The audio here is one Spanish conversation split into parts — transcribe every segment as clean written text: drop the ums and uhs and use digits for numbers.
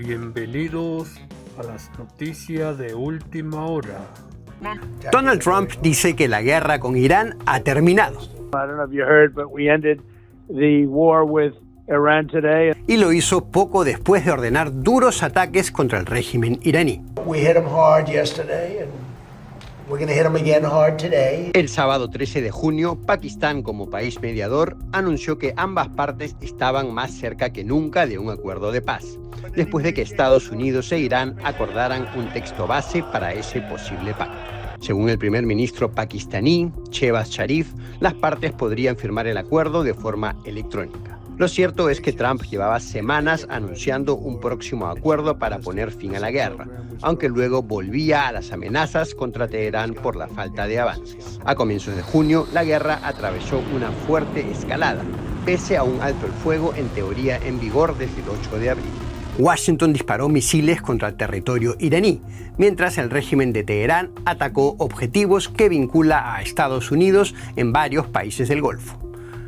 Bienvenidos a las noticias de última hora. Donald Trump dice que la guerra con Irán ha terminado. Y lo hizo poco después de ordenar duros ataques contra el régimen iraní. El sábado 13 de junio, Pakistán, como país mediador, anunció que ambas partes estaban más cerca que nunca de un acuerdo de paz, después de que Estados Unidos e Irán acordaran un texto base para ese posible pacto. Según el primer ministro pakistaní, Shehbaz Sharif, las partes podrían firmar el acuerdo de forma electrónica. Lo cierto es que Trump llevaba semanas anunciando un próximo acuerdo para poner fin a la guerra, aunque luego volvía a las amenazas contra Teherán por la falta de avances. A comienzos de junio, la guerra atravesó una fuerte escalada, pese a un alto el fuego en teoría en vigor desde el 8 de abril. Washington disparó misiles contra el territorio iraní, mientras el régimen de Teherán atacó objetivos que vincula a Estados Unidos en varios países del Golfo.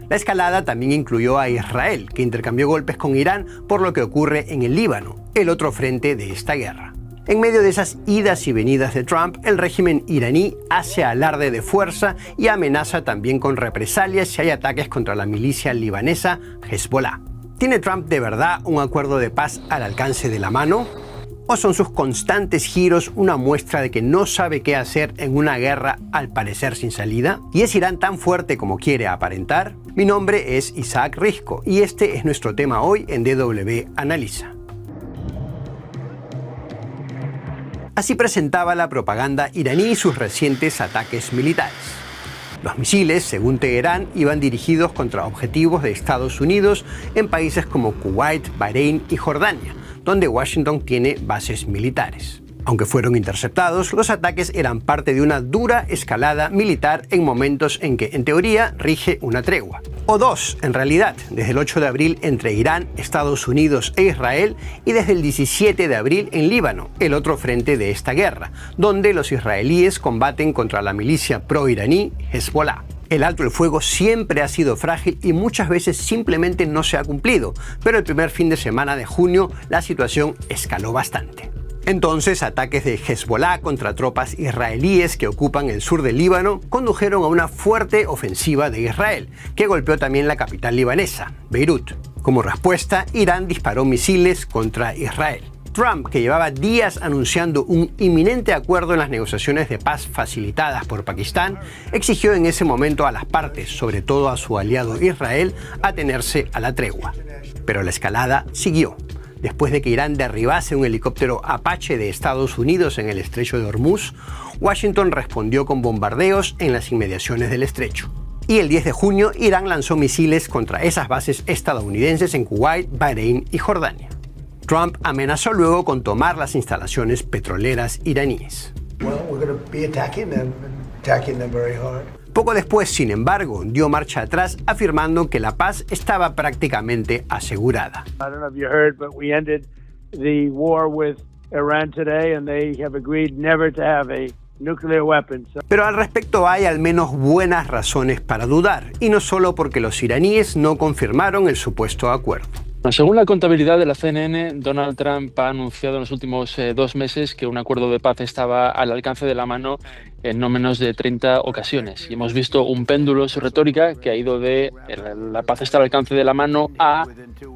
La escalada también incluyó a Israel, que intercambió golpes con Irán por lo que ocurre en el Líbano, el otro frente de esta guerra. En medio de esas idas y venidas de Trump, el régimen iraní hace alarde de fuerza y amenaza también con represalias si hay ataques contra la milicia libanesa Hezbollah. ¿Tiene Trump de verdad un acuerdo de paz al alcance de la mano? ¿O son sus constantes giros una muestra de que no sabe qué hacer en una guerra al parecer sin salida? ¿Y es Irán tan fuerte como quiere aparentar? Mi nombre es Isaac Risco y este es nuestro tema hoy en DW Analiza. Así presentaba la propaganda iraní sus recientes ataques militares. Los misiles, según Teherán, iban dirigidos contra objetivos de Estados Unidos en países como Kuwait, Bahrein y Jordania, donde Washington tiene bases militares. Aunque fueron interceptados, los ataques eran parte de una dura escalada militar en momentos en que, en teoría, rige una tregua. O dos, en realidad, desde el 8 de abril entre Irán, Estados Unidos e Israel y desde el 17 de abril en Líbano, el otro frente de esta guerra, donde los israelíes combaten contra la milicia pro-iraní Hezbollah. El alto el fuego siempre ha sido frágil y muchas veces simplemente no se ha cumplido, pero el primer fin de semana de junio la situación escaló bastante. Entonces, ataques de Hezbollah contra tropas israelíes que ocupan el sur del Líbano condujeron a una fuerte ofensiva de Israel, que golpeó también la capital libanesa, Beirut. Como respuesta, Irán disparó misiles contra Israel. Trump, que llevaba días anunciando un inminente acuerdo en las negociaciones de paz facilitadas por Pakistán, exigió en ese momento a las partes, sobre todo a su aliado Israel, atenerse a la tregua. Pero la escalada siguió. Después de que Irán derribase un helicóptero Apache de Estados Unidos en el estrecho de Hormuz, Washington respondió con bombardeos en las inmediaciones del estrecho. Y el 10 de junio, Irán lanzó misiles contra esas bases estadounidenses en Kuwait, Bahrein y Jordania. Trump amenazó luego con tomar las instalaciones petroleras iraníes. Poco después, sin embargo, dio marcha atrás afirmando que la paz estaba prácticamente asegurada. Pero al respecto hay al menos buenas razones para dudar, y no solo porque los iraníes no confirmaron el supuesto acuerdo. Según la contabilidad de la CNN, Donald Trump ha anunciado en los últimos 2 meses que un acuerdo de paz estaba al alcance de la mano en no menos de 30 ocasiones. Y hemos visto un péndulo en su retórica que ha ido de la paz está al alcance de la mano a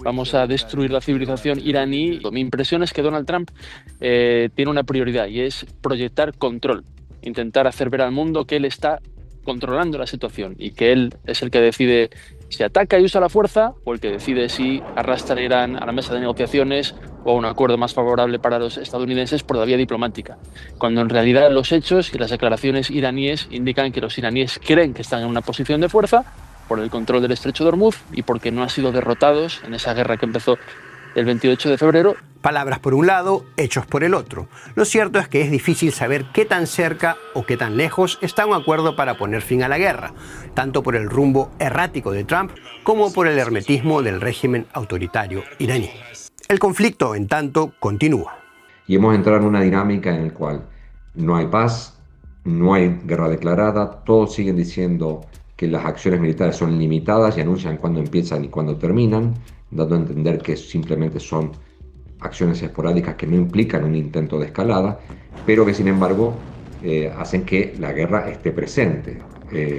vamos a destruir la civilización iraní. Mi impresión es que Donald Trump tiene una prioridad y es proyectar control, intentar hacer ver al mundo que él está controlando la situación y que él es el que decide si ataca y usa la fuerza o el que decide si arrastra a Irán a la mesa de negociaciones o a un acuerdo más favorable para los estadounidenses por la vía diplomática. Cuando en realidad los hechos y las declaraciones iraníes indican que los iraníes creen que están en una posición de fuerza por el control del estrecho de Hormuz y porque no han sido derrotados en esa guerra que empezó el 28 de febrero. Palabras por un lado, hechos por el otro. Lo cierto es que es difícil saber qué tan cerca o qué tan lejos está un acuerdo para poner fin a la guerra, tanto por el rumbo errático de Trump como por el hermetismo del régimen autoritario iraní. El conflicto, en tanto, continúa. Y hemos entrado en una dinámica en la cual no hay paz, no hay guerra declarada, todos siguen diciendo que las acciones militares son limitadas y anuncian cuándo empiezan y cuándo terminan, dando a entender que simplemente son acciones esporádicas que no implican un intento de escalada, pero que sin embargo hacen que la guerra esté presente,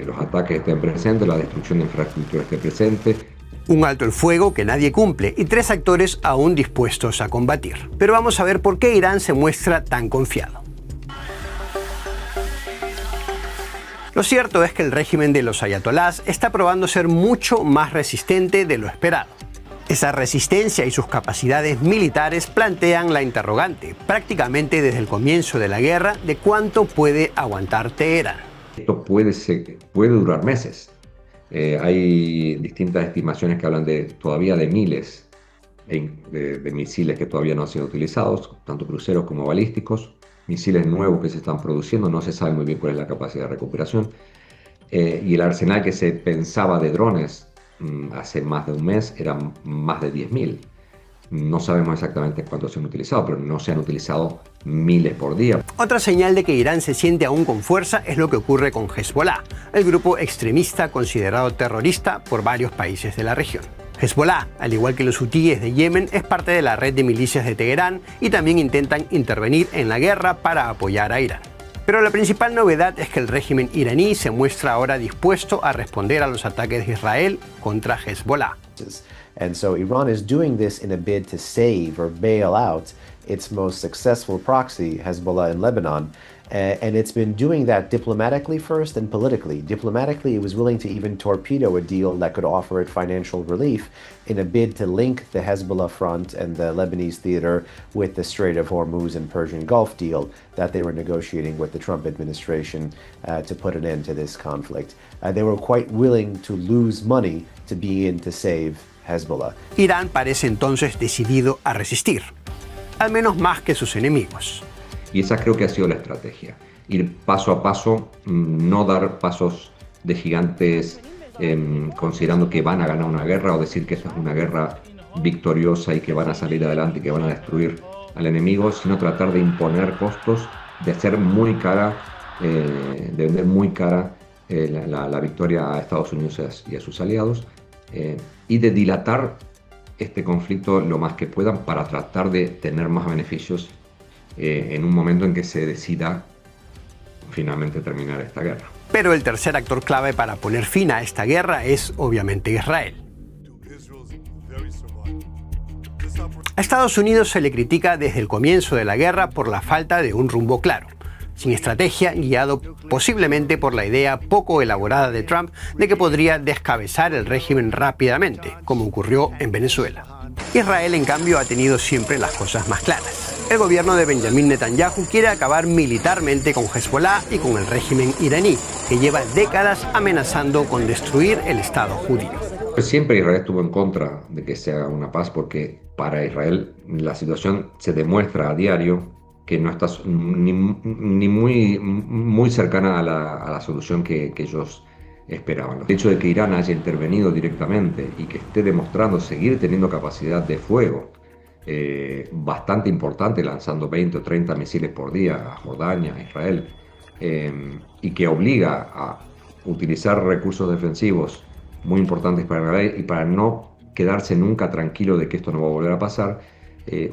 los ataques estén presentes, la destrucción de infraestructura esté presente. Un alto el fuego que nadie cumple y 3 actores aún dispuestos a combatir. Pero vamos a ver por qué Irán se muestra tan confiado. Lo cierto es que el régimen de los ayatolás está probando ser mucho más resistente de lo esperado. Esa resistencia y sus capacidades militares plantean la interrogante, prácticamente desde el comienzo de la guerra, de cuánto puede aguantar Teherán. Esto puede durar meses. Hay distintas estimaciones que hablan todavía de miles de misiles que todavía no han sido utilizados, tanto cruceros como balísticos, misiles nuevos que se están produciendo, no se sabe muy bien cuál es la capacidad de recuperación. Y el arsenal que se pensaba de drones hace más de un mes eran más de 10.000. No sabemos exactamente cuántos se han utilizado, pero no se han utilizado miles por día. Otra señal de que Irán se siente aún con fuerza es lo que ocurre con Hezbollah, el grupo extremista considerado terrorista por varios países de la región. Hezbollah, al igual que los hutíes de Yemen, es parte de la red de milicias de Teherán y también intentan intervenir en la guerra para apoyar a Irán. Pero la principal novedad es que el régimen iraní se muestra ahora dispuesto a responder a los ataques de Israel contra Hezbollah. And so Iran is doing this in a bid to save or bail out its most successful proxy, Hezbollah in Lebanon. And it's been doing that diplomatically first and politically. Diplomatically, it was willing to even torpedo a deal that could offer it financial relief in a bid to link the Hezbollah front and the Lebanese theater with the Strait of Hormuz and Persian Gulf deal that they were negotiating with the Trump administration to put an end to this conflict. They were quite willing to lose money to be in to save Hezbollah. Irán parece entonces decidido a resistir, al menos más que sus enemigos. Y esa creo que ha sido la estrategia, ir paso a paso, no dar pasos de gigantes considerando que van a ganar una guerra o decir que eso es una guerra victoriosa y que van a salir adelante y que van a destruir al enemigo, sino tratar de imponer costos, de hacer muy cara, de vender muy cara la victoria a Estados Unidos y a sus aliados, y de dilatar este conflicto lo más que puedan para tratar de tener más beneficios en un momento en que se decida finalmente terminar esta guerra. Pero el tercer actor clave para poner fin a esta guerra es obviamente Israel. A Estados Unidos se le critica desde el comienzo de la guerra por la falta de un rumbo claro, sin estrategia, guiado posiblemente por la idea poco elaborada de Trump de que podría descabezar el régimen rápidamente, como ocurrió en Venezuela. Israel, en cambio, ha tenido siempre las cosas más claras. El gobierno de Benjamin Netanyahu quiere acabar militarmente con Hezbollah y con el régimen iraní, que lleva décadas amenazando con destruir el Estado judío. Siempre Israel estuvo en contra de que se haga una paz porque para Israel la situación se demuestra a diario que no está ni muy cercana a la solución que ellos esperaban. El hecho de que Irán haya intervenido directamente y que esté demostrando seguir teniendo capacidad de fuego bastante importante, lanzando 20 o 30 misiles por día a Jordania, a Israel, y que obliga a utilizar recursos defensivos muy importantes para Israel y para no quedarse nunca tranquilo de que esto no va a volver a pasar,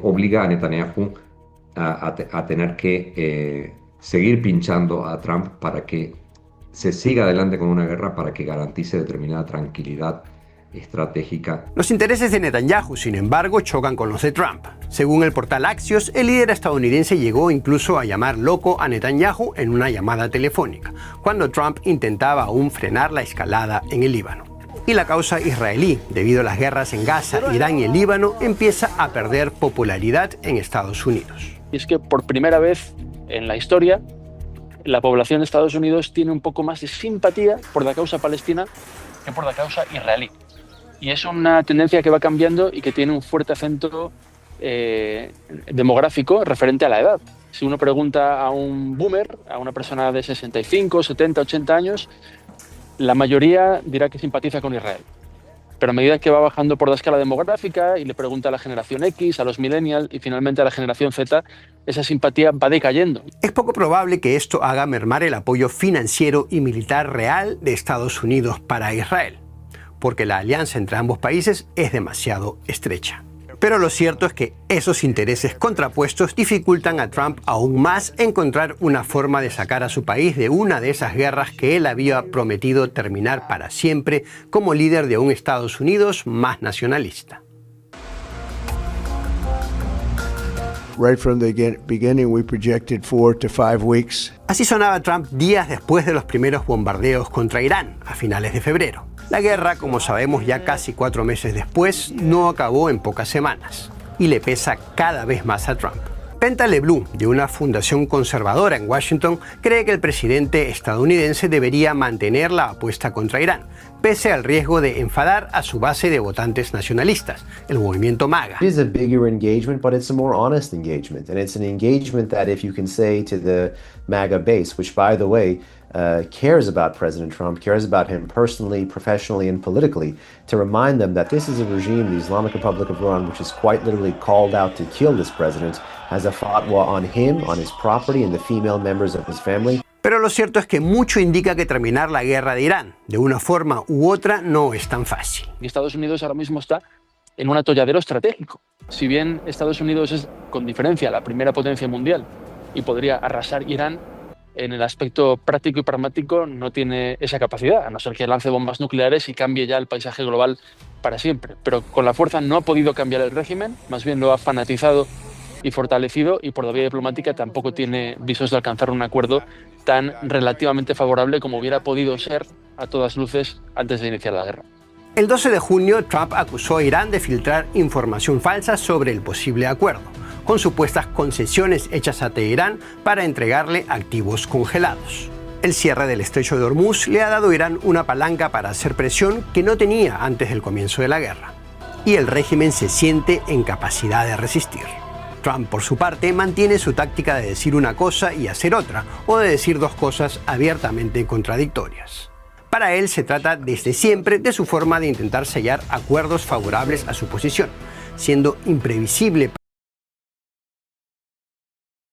obliga a Netanyahu a tener que seguir pinchando a Trump para que se siga adelante con una guerra, para que garantice determinada tranquilidad estratégica. Los intereses de Netanyahu, sin embargo, chocan con los de Trump. Según el portal Axios, el líder estadounidense llegó incluso a llamar loco a Netanyahu en una llamada telefónica, cuando Trump intentaba aún frenar la escalada en el Líbano. Y la causa israelí, debido a las guerras en Gaza, Irán y el Líbano, empieza a perder popularidad en Estados Unidos. Y es que por primera vez en la historia, la población de Estados Unidos tiene un poco más de simpatía por la causa palestina que por la causa israelí. Y es una tendencia que va cambiando y que tiene un fuerte acento demográfico referente a la edad. Si uno pregunta a un boomer, a una persona de 65, 70, 80 años, la mayoría dirá que simpatiza con Israel. Pero a medida que va bajando por la escala demográfica y le pregunta a la generación X, a los millennials y finalmente a la generación Z, esa simpatía va decayendo. Es poco probable que esto haga mermar el apoyo financiero y militar real de Estados Unidos para Israel, porque la alianza entre ambos países es demasiado estrecha. Pero lo cierto es que esos intereses contrapuestos dificultan a Trump aún más encontrar una forma de sacar a su país de una de esas guerras que él había prometido terminar para siempre como líder de un Estados Unidos más nacionalista. Right from the beginning, we projected 4 to 5 weeks. Así sonaba Trump días después de los primeros bombardeos contra Irán, a finales de febrero. La guerra, como sabemos ya casi 4 meses después, no acabó en pocas semanas y le pesa cada vez más a Trump. Penta LeBlue, de una fundación conservadora en Washington, cree que el presidente estadounidense debería mantener la apuesta contra Irán, pese al riesgo de enfadar a su base de votantes nacionalistas, el movimiento MAGA. It is a bigger engagement, but it's a more honest engagement. And it's an engagement that if you can say to the MAGA base, which by the way, cares about President Trump, cares about him personally, professionally, and politically, to remind them that this is a regime, the Islamic Republic of Iran, which is quite literally called out to kill this president, has a fatwa on him, on his property, and the female members of his family. Pero lo cierto es que mucho indica que terminar la guerra de Irán, de una forma u otra, no es tan fácil. Y Estados Unidos ahora mismo está en un atolladero estratégico. Si bien Estados Unidos es, con diferencia, la primera potencia mundial y podría arrasar Irán, en el aspecto práctico y pragmático no tiene esa capacidad, a no ser que lance bombas nucleares y cambie ya el paisaje global para siempre. Pero con la fuerza no ha podido cambiar el régimen, más bien lo ha fanatizado y fortalecido, y por la vía diplomática tampoco tiene visos de alcanzar un acuerdo tan relativamente favorable como hubiera podido ser a todas luces antes de iniciar la guerra. El 12 de junio, Trump acusó a Irán de filtrar información falsa sobre el posible acuerdo, con supuestas concesiones hechas a Teherán para entregarle activos congelados. El cierre del estrecho de Hormuz le ha dado a Irán una palanca para hacer presión que no tenía antes del comienzo de la guerra, y el régimen se siente en capacidad de resistir. Trump, por su parte, mantiene su táctica de decir una cosa y hacer otra, o de decir dos cosas abiertamente contradictorias. Para él se trata desde siempre de su forma de intentar sellar acuerdos favorables a su posición, siendo imprevisible